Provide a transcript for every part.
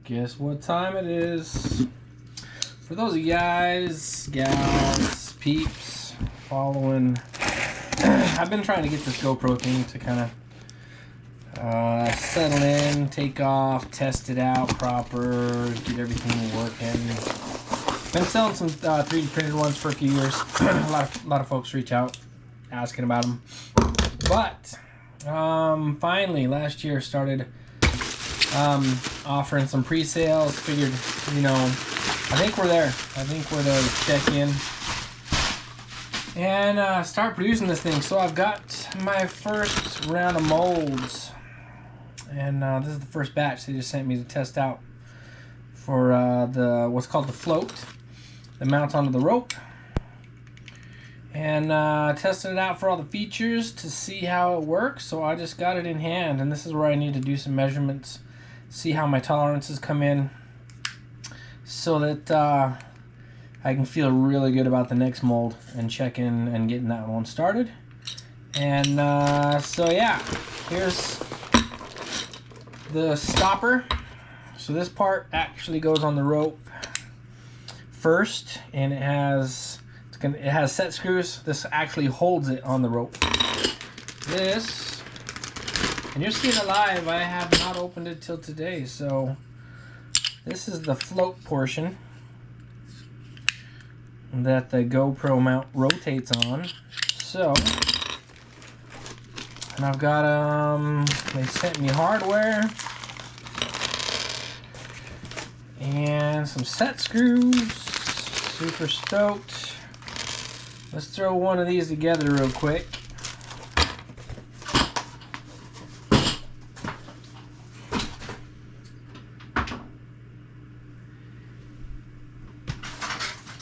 Guess what time it is? For those of you guys, gals, peeps, following, I've been trying to get this GoPro thing to kind of settle in, take off, test it out proper, get everything working. Been selling some 3D printed ones for a few years. a lot of folks reach out asking about them. But finally last year started offering some pre-sales. Figured, you know, I think we're there. I think we're there to check in and start producing this thing. So I've got my first round of molds, and this is the first batch they just sent me to test out for the what's called the float that mounts onto the rope, and tested it out for all the features to see how it works. So I just got it in hand, and this is where I need to do some measurements, see how my tolerances come in, so that I can feel really good about the next mold and check in and getting that one started. And so yeah, here's the stopper. So this part actually goes on the rope first, and it has set screws. This actually holds it on the rope. This, and you're seeing it live, I have not opened it till today. So this is the float portion that the GoPro mount rotates on. So, and I've got they sent me hardware and some set screws. Super stoked. Let's throw one of these together real quick.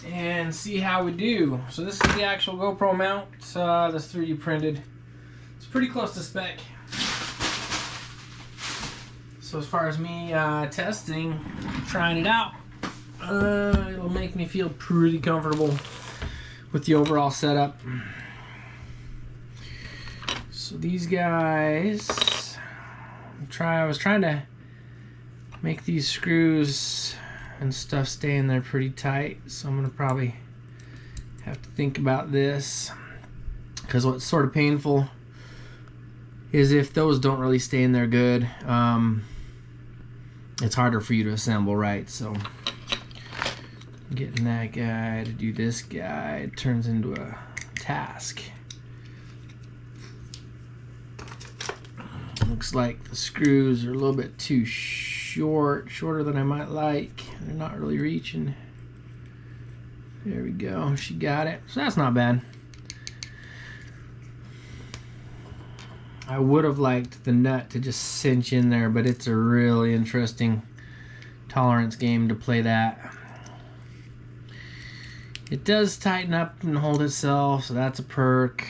And see how we do. So this is the actual GoPro mount that's 3D printed. It's pretty close to spec. So as far as me testing, trying it out, it'll make me feel pretty comfortable with the overall setup. So these guys, I was trying to make these screws and stuff stay in there pretty tight, so I'm gonna probably have to think about this, because what's sort of painful is if those don't really stay in there good, it's harder for you to assemble right. So getting that guy to do this guy turns into a task. Looks like the screws are a little bit too shorter than I might like. They're not really reaching. There we go, she got it. So that's not bad. I would have liked the nut to just cinch in there, but it's a really interesting tolerance game to play that. It does tighten up and hold itself, so that's a perk.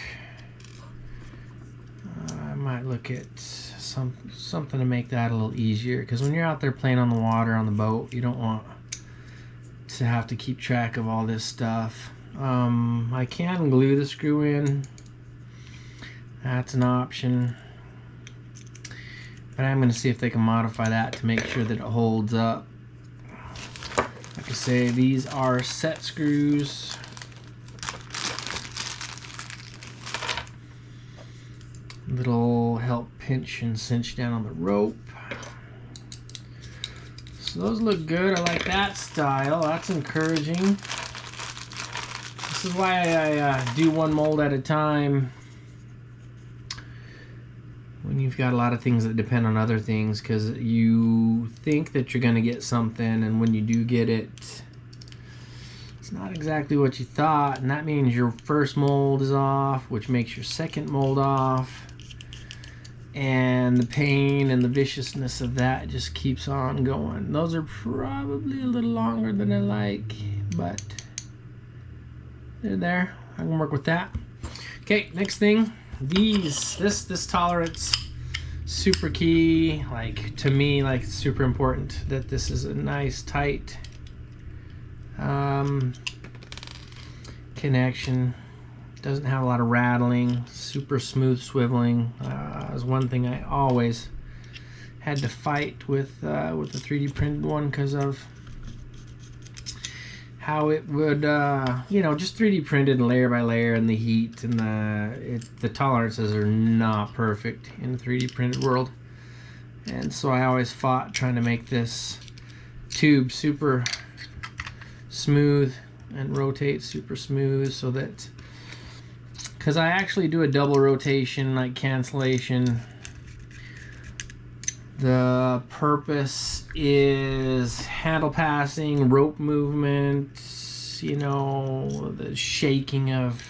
I might look at something to make that a little easier, because when you're out there playing on the water on the boat, you don't want to have to keep track of all this stuff. I can glue the screw in. That's an option, but I'm going to see if they can modify that to make sure that it holds up. Like I say, these are set screws. That'll help pinch and cinch down on the rope. So those look good. I like that style. That's encouraging. This is why I do one mold at a time when you've got a lot of things that depend on other things, because you think that you're going to get something, and when you do get it, it's not exactly what you thought, and that means your first mold is off, which makes your second mold off, and the pain and the viciousness of that just keeps on going. Those are probably a little longer than I like, but they're there. I can work with that. Okay, next thing, this tolerance, super key. Like, to me, like, it's super important that this is a nice tight connection. Doesn't have a lot of rattling. Super smooth swiveling is one thing I always had to fight with the 3D printed one because of how it would, you know, just 3D printed layer by layer, and the heat and the tolerances are not perfect in the 3D printed world. And so I always fought trying to make this tube super smooth and rotate super smooth, so that, because I actually do a double rotation, like cancellation. The purpose is handle passing, rope movement, you know, the shaking of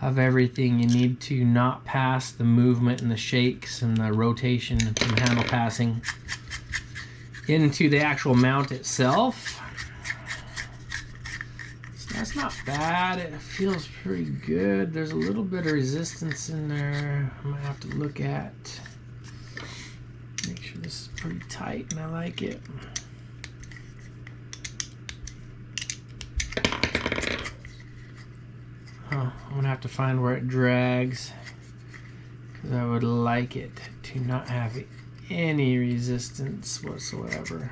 everything. You need to not pass the movement and the shakes and the rotation from handle passing into the actual mount itself. So that's not bad. It feels pretty good. There's a little bit of resistance in there. I might have to look at. Make sure this is pretty tight and I like it. I'm gonna have to find where it drags, because I would like it to not have any resistance whatsoever.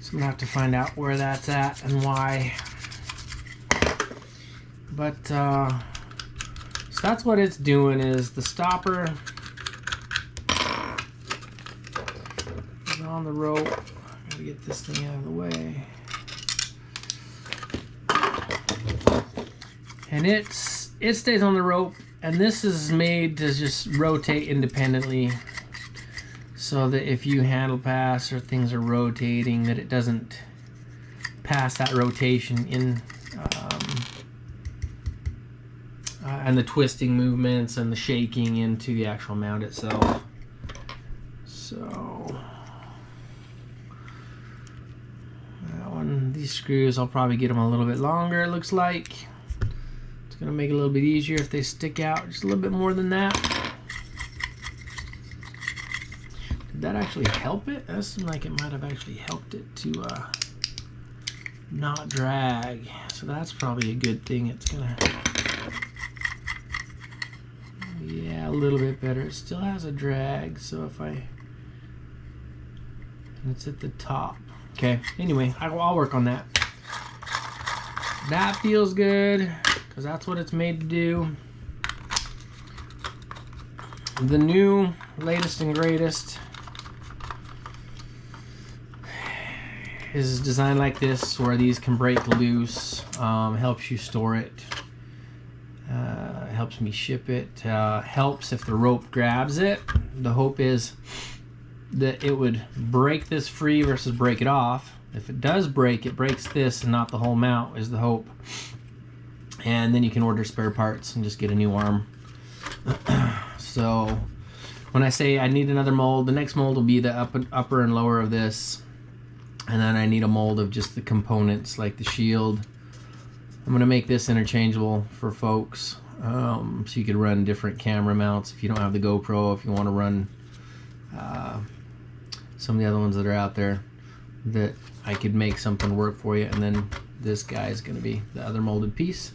So I'm gonna have to find out where that's at and why. But so that's what it's doing, is the stopper is on the rope. Gotta get this thing out of the way. And it stays on the rope, and this is made to just rotate independently, so that if you handle pass or things are rotating, that it doesn't pass that rotation in, and the twisting movements and the shaking into the actual mount itself. So that one, these screws, I'll probably get them a little bit longer, it looks like. It's gonna make it a little bit easier if they stick out just a little bit more than that. Did that actually help it? That seemed like it might have actually helped it to not drag. So that's probably a good thing. It's gonna, yeah, a little bit better. It still has a drag, so if and it's at the top. Okay, anyway, I'll work on that. That feels good, because that's what it's made to do. The new, latest and greatest is designed like this, where these can break loose. Helps you store it. Helps me ship it. Helps if the rope grabs it. The hope is that it would break this free versus break it off. If it does break, it breaks this and not the whole mount, is the hope. And then you can order spare parts and just get a new arm. So when I say I need another mold, the next mold will be the upper and lower of this. And then I need a mold of just the components, like the shield. I'm gonna make this interchangeable for folks. So you could run different camera mounts if you don't have the GoPro, if you wanna run some of the other ones that are out there, that I could make something work for you. And then this guy is gonna be the other molded piece.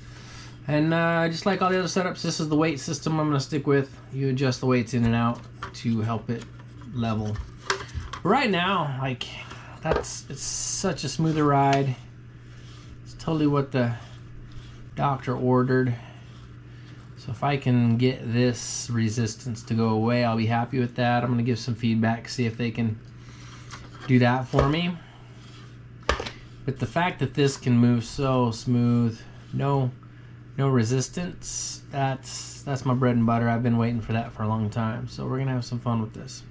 And just like all the other setups, this is the weight system I'm gonna stick with. You adjust the weights in and out to help it level. But right now, like, it's such a smoother ride. It's totally what the doctor ordered. So if I can get this resistance to go away, I'll be happy with that. I'm gonna give some feedback, see if they can do that for me. But the fact that this can move so smooth, no resistance, that's my bread and butter. I've been waiting for that for a long time. So we're gonna have some fun with this.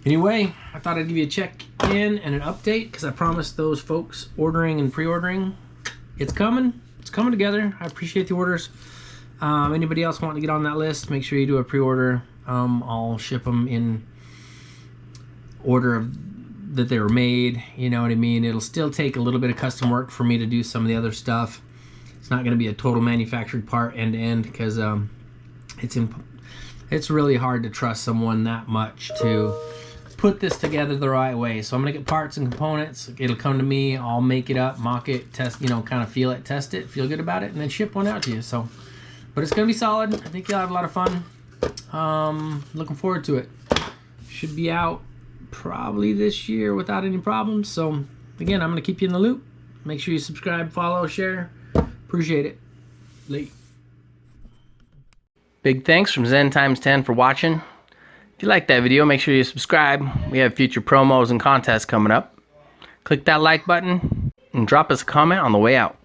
Anyway, I thought I'd give you a check-in and an update, because I promised those folks ordering and pre-ordering, it's coming together. I appreciate the orders. Anybody else wanting to get on that list, make sure you do a pre-order. I'll ship them in order of that they were made, you know what I mean. It'll still take a little bit of custom work for me to do some of the other stuff. It's not going to be a total manufactured part end to end, because it's really hard to trust someone that much to put this together the right way. So I'm gonna get parts and components. It'll come to me, I'll make it up, mock it, test, you know, kind of feel it, test it, feel good about it, and then ship one out to you. So, but it's gonna be solid. I think you'll have a lot of fun. Looking forward to it. Should be out probably this year without any problems. So again, I'm going to keep you in the loop. Make sure you subscribe, follow, share. Appreciate it. Late. Big thanks from Zen Times 10 for watching. If you liked that video, make sure you subscribe. We have future promos and contests coming up. Click that like button and drop us a comment on the way out.